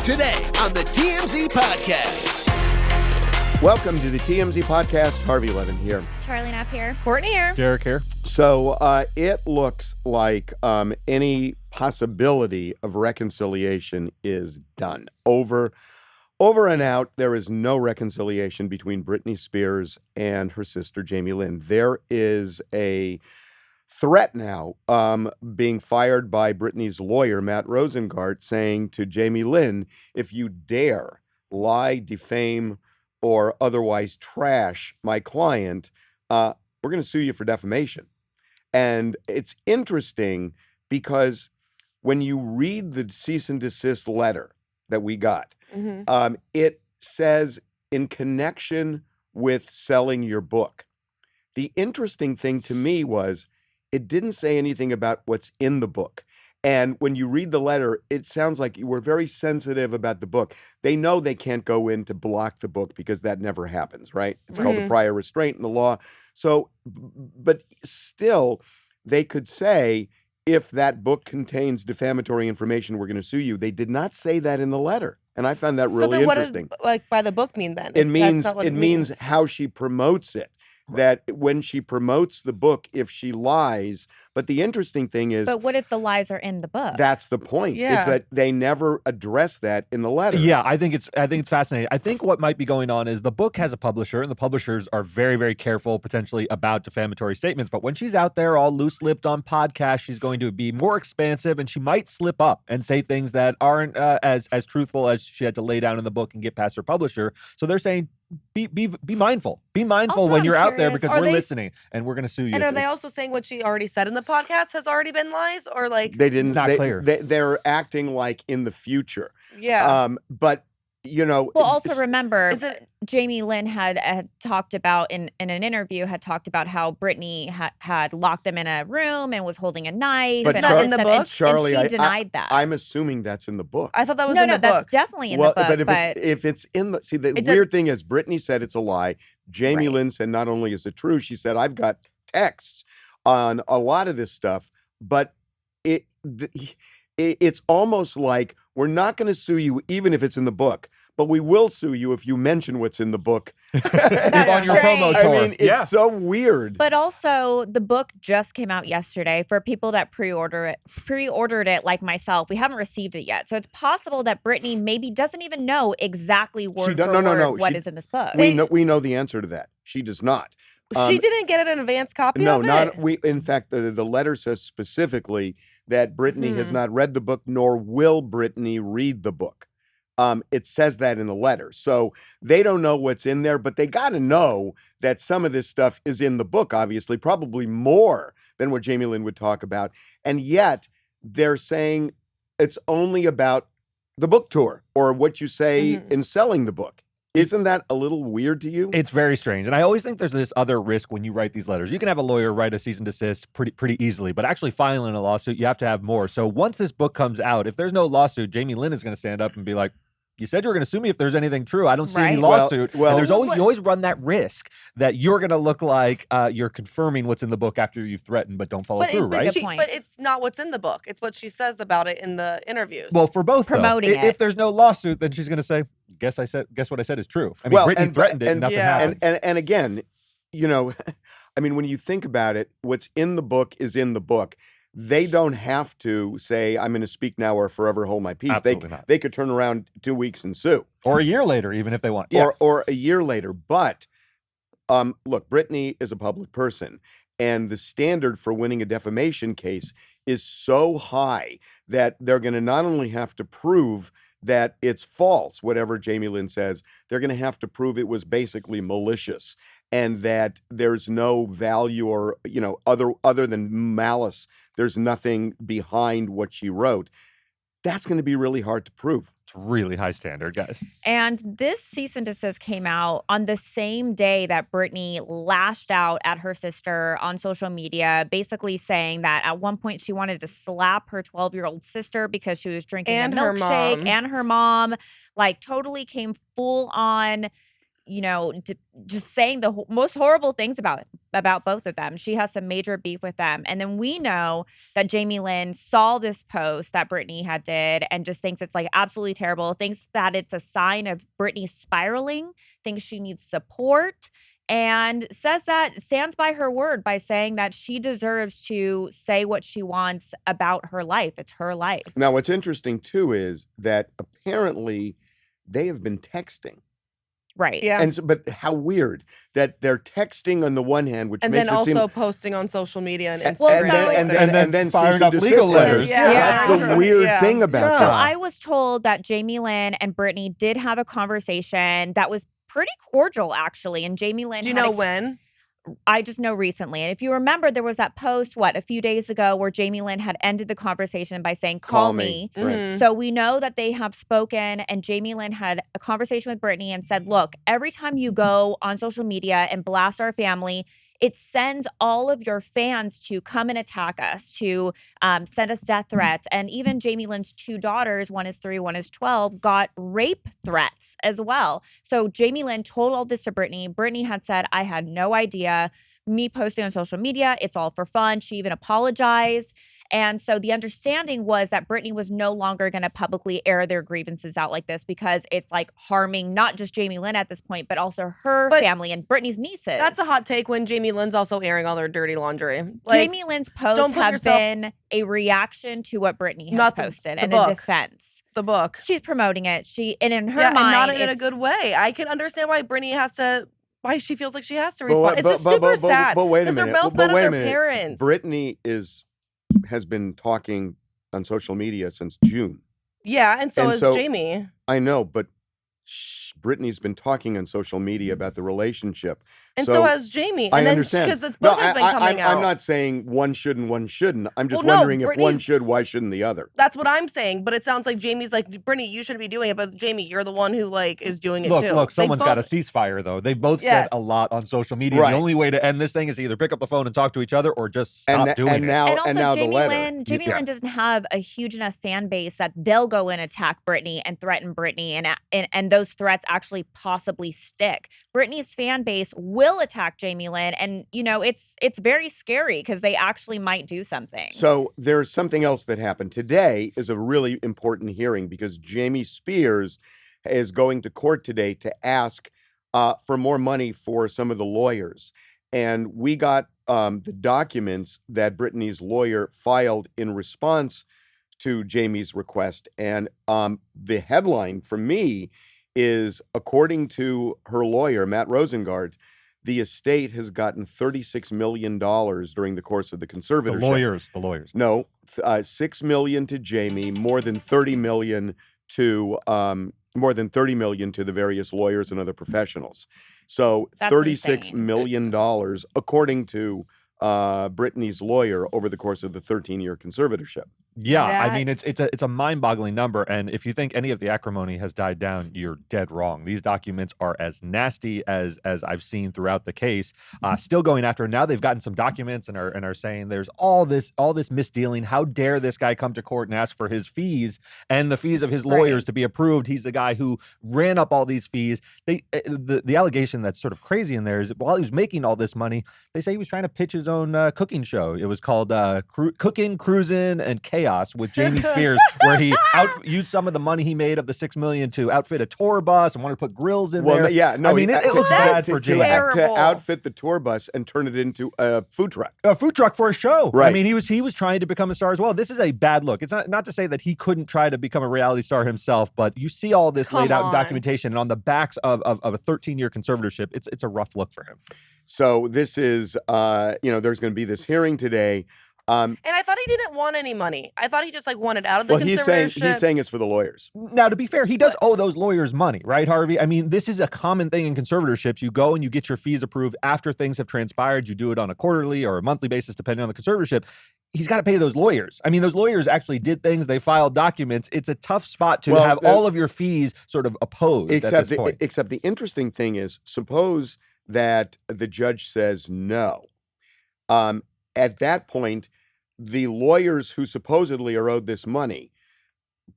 Today on the TMZ Podcast. Welcome to the TMZ Podcast. Harvey Levin here. Charlie Knapp here. Courtney here. Derek here. So it looks like any possibility of reconciliation is done. Over and out, there is no reconciliation between Britney Spears and her sister Jamie Lynn. There is a threat now being fired by Britney's lawyer, Matt Rosengart, saying to Jamie Lynn, if you dare lie, defame, or otherwise trash my client, we're going to sue you for defamation. And it's interesting because when you read the cease and desist letter that we got, it says in connection with selling your book. The interesting thing to me was it didn't say anything about what's in the book. And when you read the letter, it sounds like you were very sensitive about the book. They know they can't go in to block the book because that never happens, right? It's called a prior restraint in the law. So, but still, they could say, if that book contains defamatory information, we're going to sue you. They did not say that in the letter. And I found that really interesting. What does, by the book mean then? It means how she promotes it. That when she promotes the book, if she lies, but the interesting thing is... But what if the lies are in the book? That's the point. Yeah. It's that they never address that in the letter. Yeah, I think it's fascinating. I think what might be going on is the book has a publisher, and the publishers are very, very careful potentially about defamatory statements. But when she's out there all loose-lipped on podcasts, she's going to be more expansive, and she might slip up and say things that aren't as truthful as she had to lay down in the book and get past her publisher. So they're saying, be mindful. Be mindful also, when you're I'm out there curious, because we're listening and we're going to sue you. And are they also saying what she already said in the podcast has already been lies, or like they didn't? It's not clear. They're acting like in the future. Yeah. But you know. Well, also remember, Jamie Lynn had talked about in an interview how Britney had locked them in a room and was holding a knife. But and not in the book, Charlie, and she denied that. I'm assuming that's in the book. I thought that was in the book. No, that's definitely in the book. But if it's in the the weird thing is Britney said it's a lie. Jamie Lynn said not only is it true, she said I've got texts on a lot of this stuff, but it's almost like we're not going to sue you even if it's in the book. But we will sue you if you mention what's in the book. on your promo tour. I mean, it's so weird. But also, the book just came out yesterday. For people that pre-ordered it, like myself, we haven't received it yet. So it's possible that Britney maybe doesn't even know exactly word for word what is in this book. We know the answer to that. She does not. She didn't get an advance copy of it? No, not we. In fact, the letter says specifically that Britney has not read the book, nor will Britney read the book. It says that in the letter. So they don't know what's in there, but they got to know that some of this stuff is in the book, obviously, probably more than what Jamie Lynn would talk about. And yet they're saying it's only about the book tour or what you say in selling the book. Isn't that a little weird to you? It's very strange. And I always think there's this other risk when you write these letters. You can have a lawyer write a cease and desist pretty easily, but actually filing a lawsuit, you have to have more. So once this book comes out, if there's no lawsuit, Jamie Lynn is going to stand up and be like, you said you were going to sue me if there's anything true. I don't see any lawsuit. Well, and you always run that risk that you're going to look like you're confirming what's in the book after you've threatened, but don't follow through, right? But it's not what's in the book. It's what she says about it in the interviews. Well, for both, promoting it. If there's no lawsuit, then she's going to say, guess what I said is true. I mean, Britney threatened it and nothing happened. And again, you know, I mean, when you think about it, what's in the book is in the book. They don't have to say, I'm going to speak now or forever hold my peace. Absolutely not. They could turn around 2 weeks and sue. Or a year later, even if they want. Yeah. Or a year later. But look, Britney is a public person. And the standard for winning a defamation case is so high that they're going to not only have to prove that it's false, whatever Jamie Lynn says, they're going to have to prove it was basically malicious and that there's no value or, you know, other than malice. There's nothing behind what she wrote. That's going to be really hard to prove. It's really high standard, guys. And this cease and desist came out on the same day that Britney lashed out at her sister on social media, basically saying that at one point she wanted to slap her 12-year-old sister because she was drinking a milkshake, and her mom, like totally came full on just saying the most horrible things about both of them. She has some major beef with them. And then we know that Jamie Lynn saw this post that Britney had did and just thinks it's like absolutely terrible, thinks that it's a sign of Britney spiraling, thinks she needs support, and stands by her word by saying that she deserves to say what she wants about her life. It's her life. Now, what's interesting, too, is that apparently they have been texting. Right. Yeah. And but how weird that they're texting on the one hand, which And makes then it seem also posting on social media and Instagram. Well, and then firing cease up and legal desist letters. Yeah. That's the weird Yeah. thing about Yeah. So that. I was told that Jamie Lynn and Britney did have a conversation that was pretty cordial, actually. And Jamie Lynn Do you had know when? I just know recently. And if you remember, there was that post, a few days ago where Jamie Lynn had ended the conversation by saying, call me. Right. Mhm. So we know that they have spoken, and Jamie Lynn had a conversation with Britney and said, look, every time you go on social media and blast our family, it sends all of your fans to come and attack us, to send us death threats. And even Jamie Lynn's two daughters, one is 3, one is 12, got rape threats as well. So Jamie Lynn told all this to Britney. Britney had said, I had no idea. Me posting on social media, it's all for fun. She even apologized. And so the understanding was that Britney was no longer going to publicly air their grievances out like this because it's like harming not just Jamie Lynn at this point, but also her But family and Britney's nieces. That's a hot take when Jamie Lynn's also airing all their dirty laundry. Like, Jamie Lynn's posts don't put have yourself- been a reaction to what Britney has Not the posted the and book. a defense. the book. She's promoting it. And in her Yeah, mind, and not in a it's- good way. I can understand why Britney why she feels like she has to But respond. wait- It's just but- super but- sad. but wait a 'cause minute. They're both But mad wait at a their minute. parents. Britney has been talking on social media since June. Yeah, and so And is so- Jamie. I know, but Britney's been talking on social media about the relationship. And so has Jamie. I And then understand. because this book has been coming out. I'm not saying one should and one shouldn't. I'm just Well, no, wondering if one Britney's- should, why shouldn't the other? That's what I'm saying, but it sounds like Jamie's like, Britney, you shouldn't be doing it, but Jamie, you're the one who is doing it too. Look, They someone's got a both- ceasefire though. They both Yes. said a lot on social media. Right. The only way to end this thing is to either pick up the phone and talk to each other or just stop doing it. And also, now the Jamie letter. Jamie Yeah. Lynn doesn't have a huge enough fan base that they'll go and attack Britney and threaten Britney, and those threats actually possibly stick. Britney's fan base will attack Jamie Lynn, and it's very scary because they actually might do something. So there's something else that happened. Today is a really important hearing because Jamie Spears is going to court today to ask for more money for some of the lawyers. And we got the documents that Britney's lawyer filed in response to Jamie's request. And the headline for me is, according to her lawyer, Matt Rosengart, the estate has gotten $36 million during the course of the conservatorship. The lawyers. No, $6 million to Jamie, more than $30 million to the various lawyers and other professionals. So That's $36 insane. million, according to Britney's lawyer, over the course of the 13-year conservatorship. Yeah, I That- mean it's a mind-boggling number, and if you think any of the acrimony has died down, you're dead wrong. These documents are as nasty as I've seen throughout the case. Still going after. Now they've gotten some documents and are saying there's all this misdealing. How dare this guy come to court and ask for his fees and the fees of his lawyers to be approved? He's the guy who ran up all these fees. The allegation that's sort of crazy in there is while he was making all this money, they say he was trying to pitch his own cooking show. It was called Cooking, Cruisin', and Chaos with Jamie Spears, where he used some of the money he made of the $6 million to outfit a tour bus and wanted to put grills in there. Yeah, no, I mean, it looks bad for Jamie. to outfit the tour bus and turn it into a food truck. A food truck for a show. Right. I mean, he was trying to become a star as well. This is a bad look. It's not to say that he couldn't try to become a reality star himself, but you see all this laid out in on. documentation, and on the backs of a 13-year conservatorship, it's a rough look for him. So this is, there's going to be this hearing today. And I thought he didn't want any money. I thought he just wanted out of the Well, he's conservatorship. saying it's for the lawyers. Now, to be fair, he does owe those lawyers money, right, Harvey? I mean, this is a common thing in conservatorships. You go and you get your fees approved after things have transpired. You do it on a quarterly or a monthly basis, depending on the conservatorship. He's got to pay those lawyers. I mean, those lawyers actually did things. They filed documents. It's a tough spot to have all of your fees sort of opposed at this point. Except the interesting thing is, suppose that the judge says no. At that point, the lawyers who supposedly are owed this money,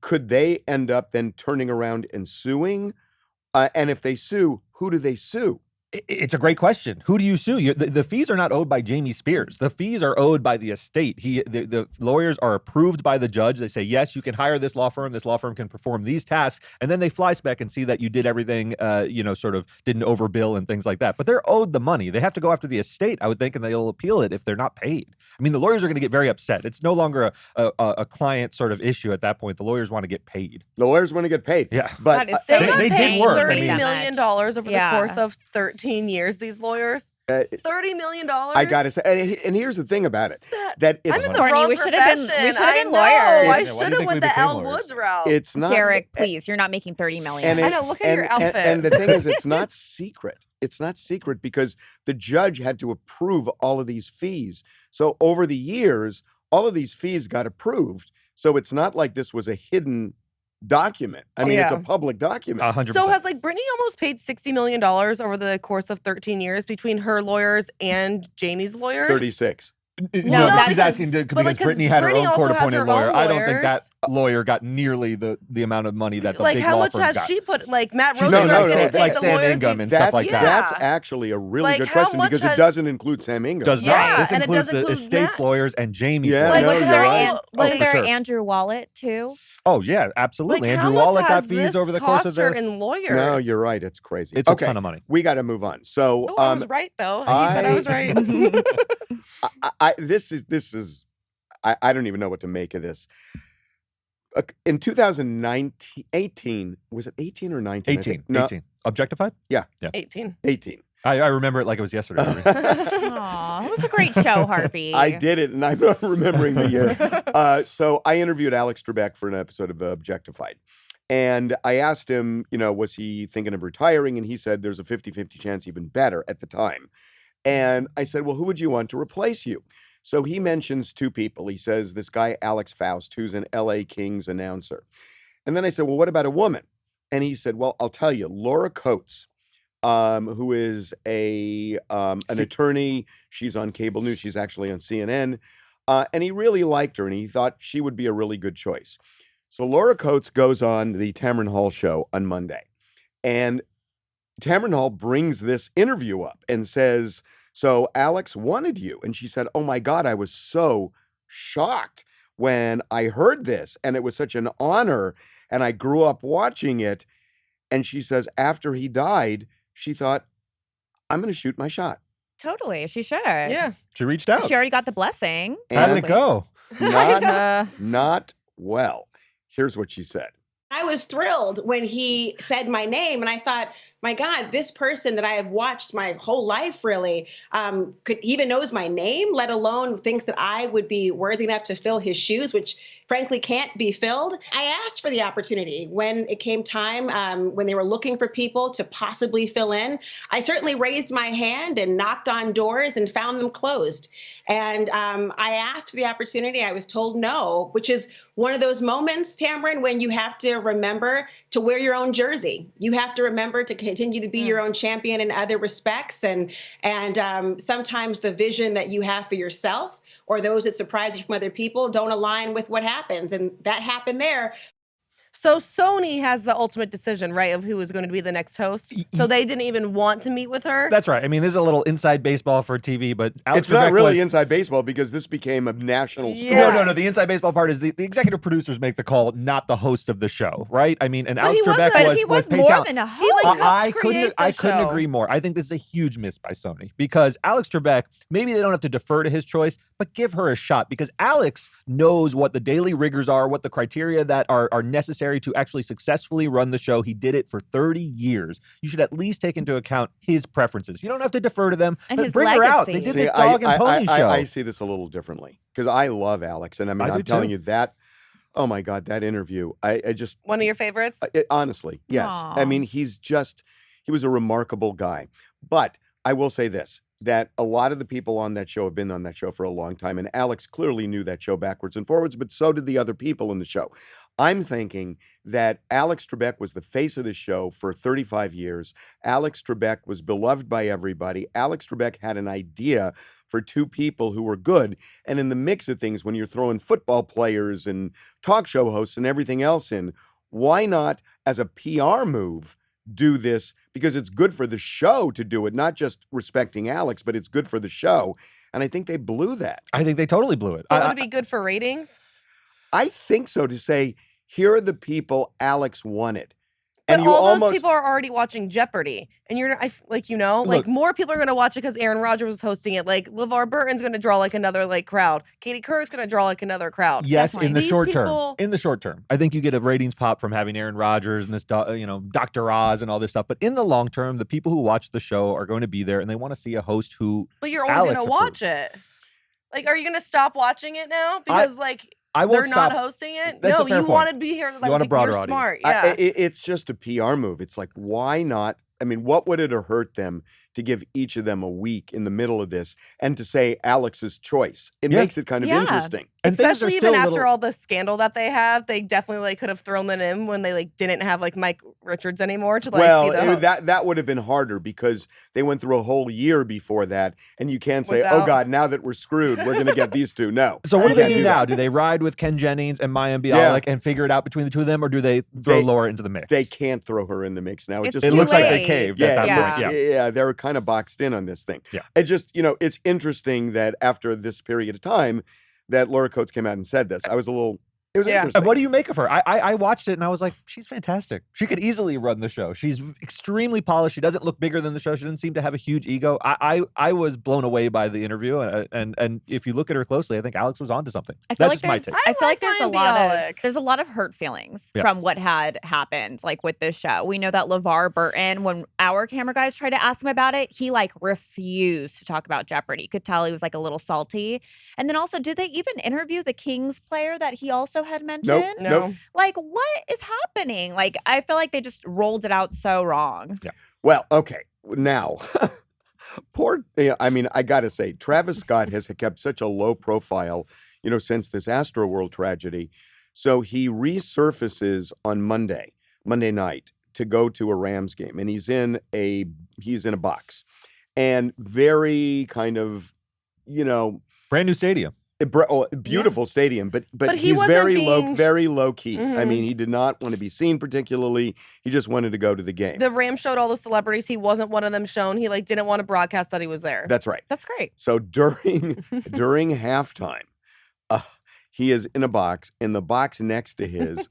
could they end up then turning around and suing? And if they sue, who do they sue? It's a great question. Who do you sue? The fees are not owed by Jamie Spears. The fees are owed by the estate. The lawyers are approved by the judge. They say, yes, you can hire this law firm. This law firm can perform these tasks. And then they fly spec and see that you did everything, sort of didn't overbill and things like that. But they're owed the money. They have to go after the estate, I would think, and they'll appeal it if they're not paid. I mean, the lawyers are going to get very upset. It's no longer a client sort of issue at that point. The lawyers want to get paid. The lawyers want to get paid. Yeah. But That is so they did work. I $30 mean- million over the Yeah. course of 13 years. These lawyers, $30 million. I got to say, and here's the thing about it. That I'm it's in the Thorny, wrong we should have been- profession. we should have been I know. lawyers. I Yeah, why do you should think have we went the became Al lawyers? Woods route. it's not Derek, please, you're not making $30 million. I know, look at your outfit. And the thing is, it's not secret. It's not secret because the judge had to approve all of these fees. So over the years, all of these fees got approved. So it's not like this was a hidden document. I mean, it's a Yeah. public document. 100%. So has Britney almost paid $60 million over the course of 13 years between her lawyers and Jamie's lawyers? 36. No, but that's she's asking but, because like, 'cause Britney had her Britney own also court-appointed has her lawyer. own I don't think that lawyers. lawyer got nearly the amount of money that the Like, big how law much firms has got. she put? Like, Matt She's Rosenberg no, didn't no, think like the Sam lawyers Ingham need- and stuff like Yeah. That's actually a really Like, good how question much because has- it doesn't include Sam Ingham. Does Yeah, not. This and it includes does the include estate's Matt. lawyers and Jamie's Yeah, lawyers. no, wasn't you're there, right. wasn't for there sure. Andrew Wallet too? Oh yeah, absolutely. Like, Andrew how much Wallach has got fees this over the course of cost her this. in lawyers? No, you're right. It's crazy. It's a okay, ton of money. we got to move on. So, Oh, I was right though. He said I was right. this is I don't even know what to make of this. In 2018, was it 18 or 19? I 18. think? No, 18. Objectified? 18. 18. I remember it like it was yesterday. Aw, it was a great show, Harvey. I did it, and I'm not remembering the year. So I interviewed Alex Trebek for an episode of Objectified. And I asked him, was he thinking of retiring? And he said there's a 50-50 chance even better at the time. And I said, well, who would you want to replace you? So he mentions two people. He says this guy, Alex Faust, who's an LA Kings announcer. And then I said, well, what about a woman? And he said, well, I'll tell you, Laura Coates, who is an attorney. She's on cable news. She's actually on CNN. And he really liked her, and he thought she would be a really good choice. So Laura Coates goes on the Tamron Hall show on Monday. And Tamron Hall brings this interview up and says, so Alex wanted you. And she said, oh my God, I was so shocked when I heard this. And it was such an honor. And I grew up watching it. And she says, after he died, she thought, I'm going to shoot my shot. Totally, she should. Yeah. She reached out. She already got the blessing. How did And it go? not well. Here's what she said. I was thrilled when he said my name, and I thought, my God, this person that I have watched my whole life really could even knows my name, let alone thinks that I would be worthy enough to fill his shoes, which frankly can't be filled. I asked for the opportunity when it came time, when they were looking for people to possibly fill in. I certainly raised my hand and knocked on doors and found them closed. And I asked for the opportunity. I was told no, which is one of those moments, Tamron, when you have to remember to wear your own jersey. You have to remember to continue to be your own champion in other respects. And sometimes the vision that you have for yourself or those that surprise you from other people don't align with what happens. And that happened there. So Sony has the ultimate decision, right, of who is going to be the next host. So they didn't even want to meet with her. That's right. I mean, this is a little inside baseball for TV, but Alex It's not Trebek really was- inside baseball because this became a national story. Yeah. No. The inside baseball part is the executive producers make the call, not the host of the show, right? I mean, and But Alex he wasn't- Trebek but he was paid more talent. than a He, host. like, I create couldn't the show. agree more. I think this is a huge miss by Sony because Alex Trebek, maybe they don't have to defer to his choice, but give her a shot because Alex knows what the daily rigors are, what the criteria that are necessary to actually successfully run the show. He did it for 30 years. You should at least take into account his preferences. You don't have to defer to them, And but his bring her out. They legacy. did this dog and pony show. I see this a little differently because I love Alex. And I mean, I do I'm telling too. you that, oh my God, that interview, I just, One of your favorites? honestly, yes. I Aw. mean, he was a remarkable guy. But I will say this, that a lot of the people on that show have been on that show for a long time. And Alex clearly knew that show backwards and forwards, but so did the other people in the show. I'm thinking that Alex Trebek was the face of the show for 35 years. Alex Trebek was beloved by everybody. Alex Trebek had an idea for two people who were good. And in the mix of things, when you're throwing football players and talk show hosts and everything else in, why not, as a PR move, do this because it's good for the show to do it, not just respecting Alex, but it's good for the show. And I think they blew that. I think they totally blew it. But would it be good for ratings? I think so, to say, here are the people Alex wanted. But And you all those almost people are already watching Jeopardy. And you're Look. more people are going to watch it because Aaron Rodgers was hosting it. Like, LeVar Burton's going to draw like another like crowd. Katie Couric's going to draw like another crowd. Yes, Definitely. in the These short people- term. In the short term, I think you get a ratings pop from having Aaron Rodgers and this, Dr. Oz and all this stuff. But in the long term, the people who watch the show are going to be there, and they want to see a host who. But you're always Alex going to watch it. Like, are you going to stop watching it now because I they're won't not stop. hosting it? That's a No, fair you point. want to be here. Like, want a broader you're audience. smart. Yeah. it's just a PR move. It's like, why not? I mean, what would it have hurt them to give each of them a week in the middle of this and to say Alex's choice? It Yeah. makes it kind of Yeah. interesting. And things are Especially still even a after little- all the scandal that they have, they definitely could have thrown that in when they didn't have Mike Richards anymore to be the host. that would have been harder because they went through a whole year before that, and you can't say, "Oh Without- God, now that we're screwed, we're going to get these two." No. So what do You they can't do that. now? Do they ride with Ken Jennings and Mayim Yeah. Bialik and figure it out between the two of them, or do they throw They- Laura into the mix? They can't throw her in the mix now. It's It too looks like they late. caved Yeah, at that yeah. point. Yeah. they're kind of boxed in on this thing. Yeah. It just, it's interesting that after this period of time that Laura Coates came out and said this. It was Yeah. interesting. And what do you make of her? I watched it and I was like, she's fantastic. She could easily run the show. She's extremely polished. She doesn't look bigger than the show. She doesn't seem to have a huge ego. I was blown away by the interview, and if you look at her closely, I think Alex was onto something. I feel That's like just my take. I feel like there's Mayim Bialik. there's a lot of hurt feelings Yeah. from what had happened with this show. We know that LeVar Burton, when our camera guys tried to ask him about it, he refused to talk about Jeopardy. You could tell he was a little salty. And then also, did they even interview the Kings player that he also had mentioned? No. What is happening? I feel like they just rolled it out so wrong. Well, okay. Now, I got to say, Travis Scott has kept such a low profile, since this Astroworld tragedy. So he resurfaces on Monday night to go to a Rams game, and he's in a box, and very kind of, Brand new stadium. beautiful stadium, but he he's wasn't very low key. I Mhm. mean, he did not want to be seen particularly. He just wanted to go to the game. The Rams showed all the celebrities. He wasn't one of them shown. He didn't want to broadcast that he was there. That's right. That's great. So during halftime, he is in a box. In the box next to his,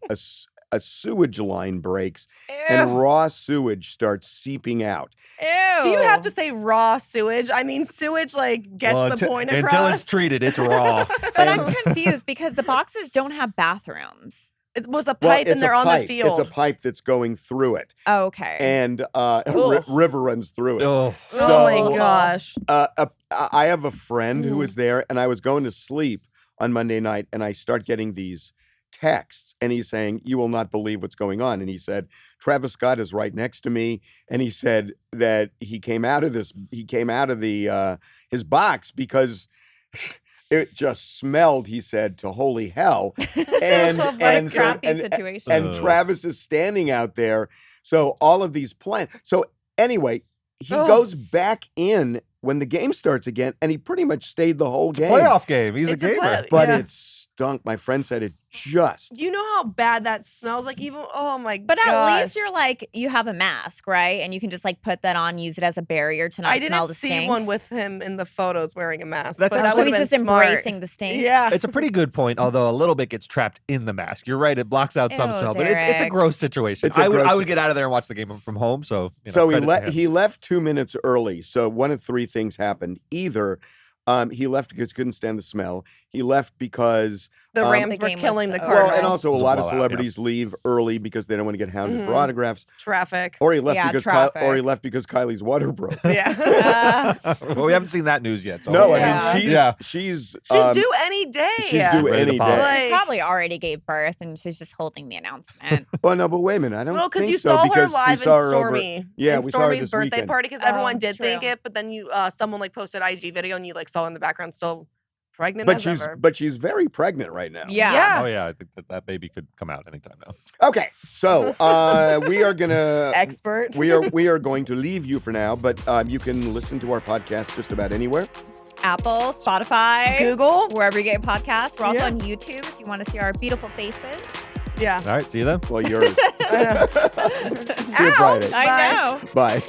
a sewage line breaks, and raw sewage starts seeping out. Ew. Do you have to say raw sewage? I mean, sewage gets Well, the point across. until it's treated, it's raw. But I'm confused because the boxes don't have bathrooms. It was a Well, pipe, and it's they're a on pipe. the field. It's a pipe that's going through it, Oh, okay. and a Ugh. river runs through it. Oh, Oh So- my gosh! I have a friend who Mm. was there, and I was going to sleep on Monday night, and I start getting these texts, and he's saying, "You will not believe what's going on." And he said, "Travis Scott is right next to me," and he said that he came out of the his box because it just smelled, he said, to holy hell, and Oh my and so, Crappy and, situation. and Ugh. Travis is standing out there. So all of these plans. So anyway, he Ugh. goes back in when the game starts again, and he pretty much stayed the whole game. playoff game. He's It's a a gamer. play- But Yeah. it stunk. My friend said it just. You know how bad that smells? Even oh my But gosh! at least you're you have a mask, right? And you can just put that on, use it as a barrier to not I smell didn't the see stink. one with him in the photos wearing a mask. That's but that actually- So would he's have just been smart. embracing the stink. Yeah. It's a pretty good point, although a little bit gets trapped in the mask. You're right; it blocks out some Ew, smell, but it's a Derek. gross situation. It's a I gross would get out of there and watch the game from home. So So credit to him. he left 2 minutes early. So one of three things happened. Either he left because he couldn't stand the smell. He left because The Rams The were game killing was the over. Cardinals. well, and also a It was a lot of blowout, yeah. celebrities leave early because they don't want to get hounded for Mhm. autographs. traffic. Or he left Yeah, because traffic. Kylie's water broke. Yeah. well, we haven't seen that news yet. So No, Yeah. I mean Yeah. she's She's due any day. she's due Ready to any pop. day. Like- She probably already gave birth and she's just holding the announcement. Well, no, but wait a minute. I don't Well, because think you so saw her because we live in saw her over. Stormy. Yeah, in we saw her Stormy's this birthday weekend. party because Oh, everyone did think true. it, but then you someone posted IG video and you saw in the background still pregnant But as ever. she's very pregnant right now. Yeah. Oh yeah, I think that baby could come out anytime now. Okay, so we are gonna Expert. we are going to leave you for now, but you can listen to our podcast just about anywhere. Apple, Spotify, Google. wherever you get podcasts. We're also Yeah. on YouTube if you want to see our beautiful faces. Yeah. All right, see you then. Well, yours. See you Ow. Friday. I know. Bye.